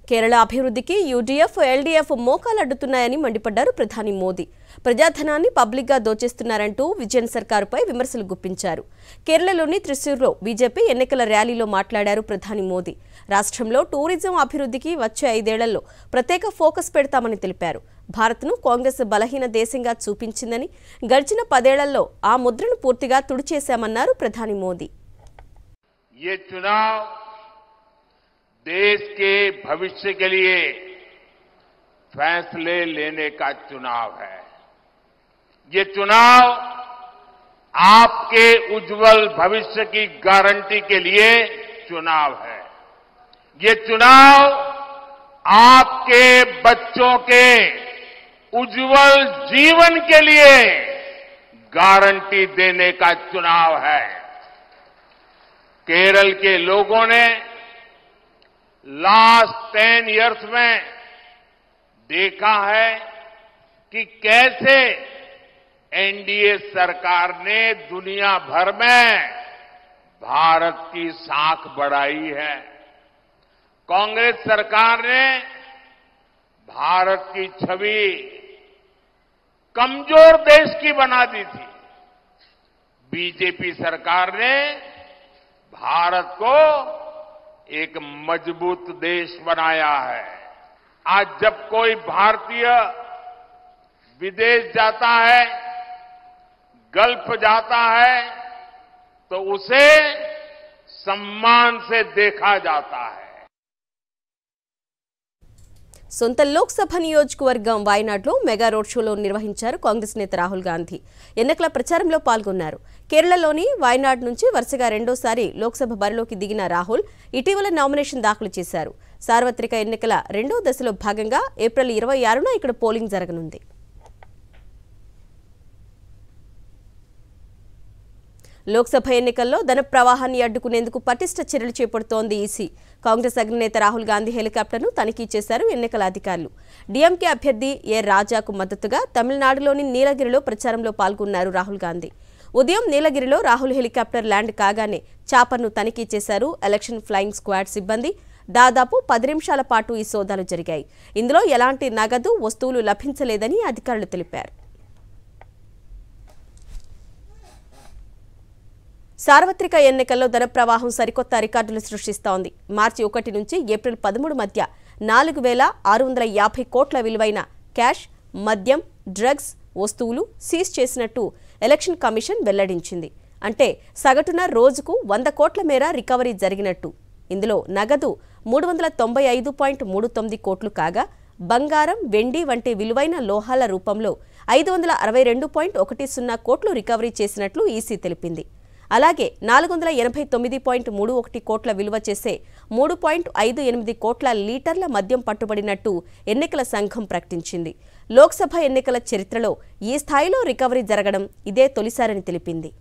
కేరళ అభివృద్ధికి UDF, LDF మోకాలడ్డుతున్నాయని మండిపడ్డారు ప్రధాని మోదీ. ప్రజాధనాన్ని పబ్లిక్గా దోచేస్తున్నారంటూ విజయన్ సర్కారుపై విమర్శలు గుప్పించారు. కేరళలోని త్రిశూర్లో బీజేపీ ఎన్నికల ర్యాలీలో మాట్లాడారు ప్రధాని మోదీ. రాష్ట్రంలో టూరిజం అభివృద్ధికి వచ్చే 5 ఏళ్లలో ప్రత్యేక ఫోకస్ పెడతామని తెలిపారు. భారత్ను కాంగ్రెస్ బలహీన దేశంగా చూపించిందని, గడిచిన 10 ఏళ్లలో ఆ ముద్రను పూర్తిగా తుడిచేశామన్నారు ప్రధాని మోదీ. देश के भविष्य के लिए फैसले लेने का चुनाव है। ये चुनाव आपके उज्जवल भविष्य की गारंटी के लिए चुनाव है। ये चुनाव आपके बच्चों के उज्जवल जीवन के लिए गारंटी देने का चुनाव है। केरल के लोगों ने लास्ट 10 इयर्स में देखा है कि कैसे एनडीए सरकार ने दुनिया भर में भारत की साख बढ़ाई है। कांग्रेस सरकार ने भारत की छवि कमजोर देश की बना दी थी। बीजेपी सरकार ने भारत को एक मजबूत देश बनाया है। आज जब कोई भारतीय विदेश जाता है, गल्फ जाता है, तो उसे सम्मान से देखा जाता है। సొంత లోక్సభ నియోజకవర్గం వాయనాడ్లో మెగా రోడ్ షోలో నిర్వహించారు కాంగ్రెస్ నేత రాహుల్ గాంధీ. ఎన్నికల ప్రచారంలో పాల్గొన్నారు. కేరళలోని వాయనాడ్ నుంచి వరుసగా రెండోసారి లోక్సభ బరిలోకి దిగిన రాహుల్ ఇటీవల నామినేషన్ దాఖలు చేశారు. సార్వత్రిక ఎన్నికల రెండో దశలో భాగంగా ఏప్రిల్ 26న ఇక్కడ పోలింగ్ జరగనుంది. లోక్సభ ఎన్నికల్లో ధన ప్రవాహాన్ని అడ్డుకునేందుకు పటిష్ట చర్యలు చేపడుతోంది ఈసీ. కాంగ్రెస్ అగ్రనేత రాహుల్ గాంధీ హెలికాప్టర్ను తనిఖీ చేశారు ఎన్నికల అధికారులు. డీఎంకే అభ్యర్థి ఏ రాజాకు మద్దతుగా తమిళనాడులోని నీలగిరిలో ప్రచారంలో పాల్గొన్నారు రాహుల్ గాంధీ. ఉదయం నీలగిరిలో రాహుల్ హెలికాప్టర్ ల్యాండ్ కాగానే చాపర్ను తనిఖీ చేశారు ఎలక్షన్ ఫ్లయింగ్ స్క్వాడ్ సిబ్బంది. దాదాపు 10 నిమిషాల పాటు ఈ సోదాలు జరిగాయి. ఇందులో ఎలాంటి నగదు, వస్తువులు లభించలేదని అధికారులు తెలిపారు. సార్వత్రిక ఎన్నికల్లో ధన ప్రవాహం సరికొత్త రికార్డులు సృష్టిస్తోంది. మార్చి 1 నుంచి ఏప్రిల్ 13 మధ్య 4,650 కోట్ల విలువైన క్యాష్, మద్యం, డ్రగ్స్ వస్తువులు సీజ్ చేసినట్టు ఎలక్షన్ కమిషన్ వెల్లడించింది. అంటే సగటున రోజుకు 100 కోట్ల మేర రికవరీ జరిగినట్టు. ఇందులో నగదు 395.39 కోట్లు కాగా, బంగారం, వెండి వంటి విలువైన లోహాల రూపంలో 562.10 కోట్లు రికవరీ చేసినట్లు ఈసీ తెలిపింది. అలాగే 489.31 కోట్ల విలువ చేసే 3.58 కోట్ల లీటర్ల మద్యం పట్టుబడినట్టు ఎన్నికల సంఘం ప్రకటించింది. లోక్సభ ఎన్నికల చరిత్రలో ఈ స్థాయిలో రికవరీ జరగడం ఇదే తొలిసారని తెలిపింది.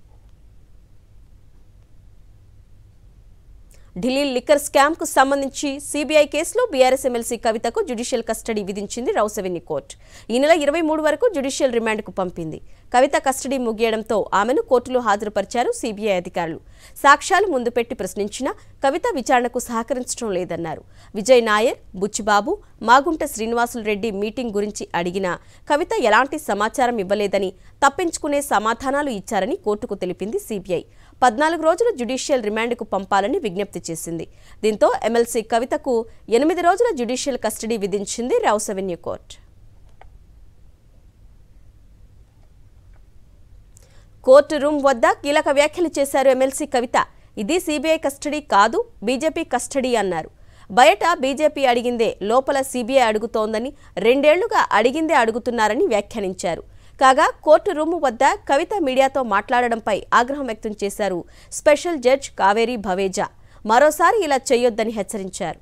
ఢిల్లీ లిక్కర్ స్కామ్ కు సంబంధించి సీబీఐ కేసులో బీఆర్ఎస్ ఎమ్మెల్సీ కవితకు జ్యుడిషియల్ కస్టడీ విధించింది రౌస్ అవెన్యూ కోర్టు. ఈ నెల 23 వరకు జ్యుడిషియల్ రిమాండ్కు పంపింది. కవిత కస్టడీ ముగియడంతో ఆమెను కోర్టులో హాజరుపరిచారు సీబీఐ అధికారులు. సాక్ష్యాలు ముందు పెట్టి ప్రశ్నించినా కవిత విచారణకు సహకరించడం లేదన్నారు. విజయ్ నాయర్, బుచ్చిబాబు, మాగుంట శ్రీనివాసులు రెడ్డి మీటింగ్ గురించి అడిగినా కవిత ఎలాంటి సమాచారం ఇవ్వలేదని, తప్పించుకునే సమాధానాలు ఇచ్చారని కోర్టుకు తెలిపింది సీబీఐ. 14 రోజుల జ్యుడిషియల్ రిమాండ్కు పంపాలని విజ్ఞప్తి చేసింది. దీంతో ఎమ్మెల్సీ కవితకు 8 రోజుల జ్యుడిషియల్ కస్టడీ విధించింది rows avenue court. Court room వద్ద కీలక వ్యాఖ్యలు చేశారు ఎమ్మెల్సీ కవిత. ఇది సీబీఐ కస్టడీ కాదు, బీజేపీ కస్టడీ అన్నారు. బయట బీజేపీ అడిగిందే లోపల సీబీఐ అడుగుతోందని, 2 ఏళ్లుగా అడిగిందే అడుగుతున్నారని వ్యాఖ్యానించారు. కాగా కోర్టు రూము వద్ద కవిత మీడియాతో మాట్లాడడంపై ఆగ్రహం వ్యక్తం చేశారు స్పెషల్ జడ్జ్ కావేరీ భవేజా. మరోసారి ఇలా చేయొద్దని హెచ్చరించారు.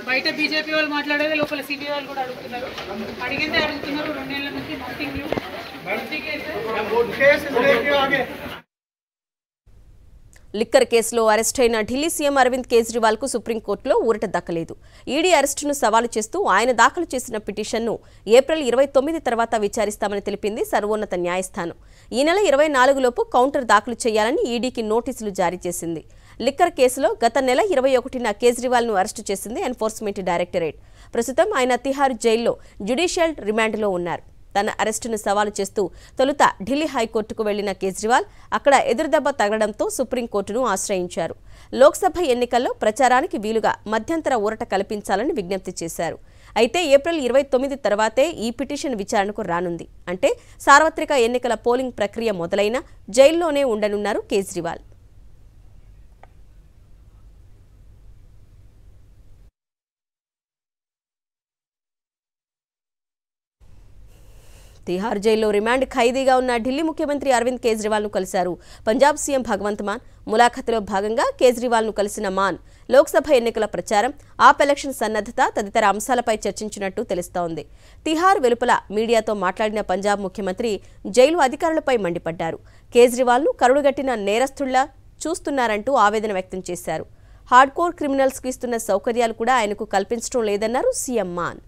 బయట బీజేపీ వాళ్ళు మాట్లాడేది లోపల సిబిఐ వాళ్ళు కూడా అడుగుతున్నారు. అడిగిందే అడుగుతున్నారు. 2 ఏళ్ల నుంచి నథింగ్ న్యూ. లిక్కర్ కేసులో అరెస్టైన ఢిల్లీ సీఎం అరవింద్ కేజ్రీవాల్ కు సుప్రీంకోర్టులో ఊరట దక్కలేదు. ఈడీ అరెస్టును సవాలు చేస్తూ ఆయన దాఖలు చేసిన పిటిషన్ను ఏప్రిల్ 29 తర్వాత విచారిస్తామని తెలిపింది సర్వోన్నత న్యాయస్థానం. ఈ నెల 24 లోపు కౌంటర్ దాఖలు చేయాలని ఈడీకి నోటీసులు జారీ చేసింది. లిక్కర్ కేసులో గత నెల 21న కేజ్రీవాల్ను అరెస్టు చేసింది ఎన్ఫోర్స్మెంట్ డైరెక్టరేట్. ప్రస్తుతం ఆయన తిహార్ జైల్లో జ్యుడిషియల్ రిమాండ్లో ఉన్నారు. తన అరెస్టును సవాలు చేస్తూ తొలుత ఢిల్లీ హైకోర్టుకు వెళ్లిన కేజ్రీవాల్ అక్కడ ఎదురుదెబ్బ తగలడంతో సుప్రీంకోర్టును ఆశ్రయించారు. లోక్సభ ఎన్నికల్లో ప్రచారానికి వీలుగా మధ్యంతర ఊరట కల్పించాలని విజ్ఞప్తి చేశారు. అయితే ఏప్రిల్ 29 తర్వాతే ఈ పిటిషన్ విచారణకు రానుంది. అంటే సార్వత్రిక ఎన్నికల పోలింగ్ ప్రక్రియ మొదలైన జైల్లోనే ఉండనున్నారు కేజ్రీవాల్. తిహార్ జైల్లో రిమాండ్ ఖైదీగా ఉన్న ఢిల్లీ ముఖ్యమంత్రి అరవింద్ కేజ్రీవాల్ను కలిశారు. పంజాబ్ సీఎం భగవంత్ మాన్ ములాఖతులో భాగంగా కేజ్రీవాల్ను కలిసిన మాన్ లోక్సభ ఎన్నికల ప్రచారం, ఆప్ ఎలక్షన్ సన్నద్ధత తదితర అంశాలపై చర్చించినట్టు తెలుస్తోంది. తిహార్ వెలుపల మీడియాతో మాట్లాడిన పంజాబ్ ముఖ్యమంత్రి జైలు అధికారులపై మండిపడ్డారు. కేజ్రీవాల్ను కరుడుగట్టిన నేరస్తుళ్లా చూస్తున్నారంటూ ఆవేదన వ్యక్తం చేశారు. హార్డ్కోర్ క్రిమినల్స్కు ఇస్తున్న సౌకర్యాలు కూడా ఆయనకు కల్పించడం లేదన్నారు CM Mann.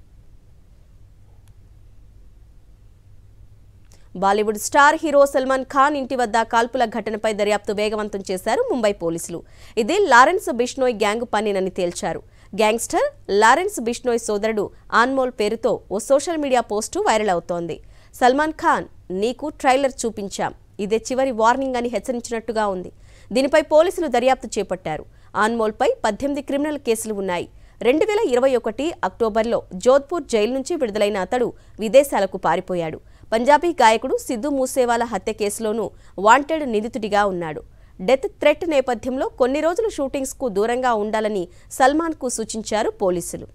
Bollywood star hero Salman Khan ఇంటి వద్ద కాల్పుల ఘటనపై దర్యాప్తు వేగవంతం చేశారు ముంబై పోలీసులు. ఇది లారెన్స్ బిష్నోయ్ గ్యాంగ్ పనేనని తేల్చారు. గ్యాంగ్స్టర్ లారెన్స్ బిష్నోయ్ సోదరుడు ఆన్మోల్ పేరుతో ఓ సోషల్ మీడియా పోస్టు వైరల్ అవుతోంది. సల్మాన్ ఖాన్, నీకు ట్రైలర్ చూపించాం, ఇదే చివరి వార్నింగ్ అని హెచ్చరించినట్టుగా ఉంది. దీనిపై పోలీసులు దర్యాప్తు చేపట్టారు. ఆన్మోల్పై 18 క్రిమినల్ కేసులు ఉన్నాయి. 2021 అక్టోబర్లో జోధ్పూర్ జైలు నుంచి విడుదలైన అతడు విదేశాలకు పారిపోయాడు. పంజాబీ గాయకుడు సిద్ధు మూసేవాలా హత్య కేసులోనూ వాంటెడ్ నిందితుడిగా ఉన్నాడు. డెత్ థ్రెట్ నేపథ్యంలో కొన్ని రోజులు షూటింగ్స్కు దూరంగా ఉండాలని సల్మాన్కు సూచించారు పోలీసులు.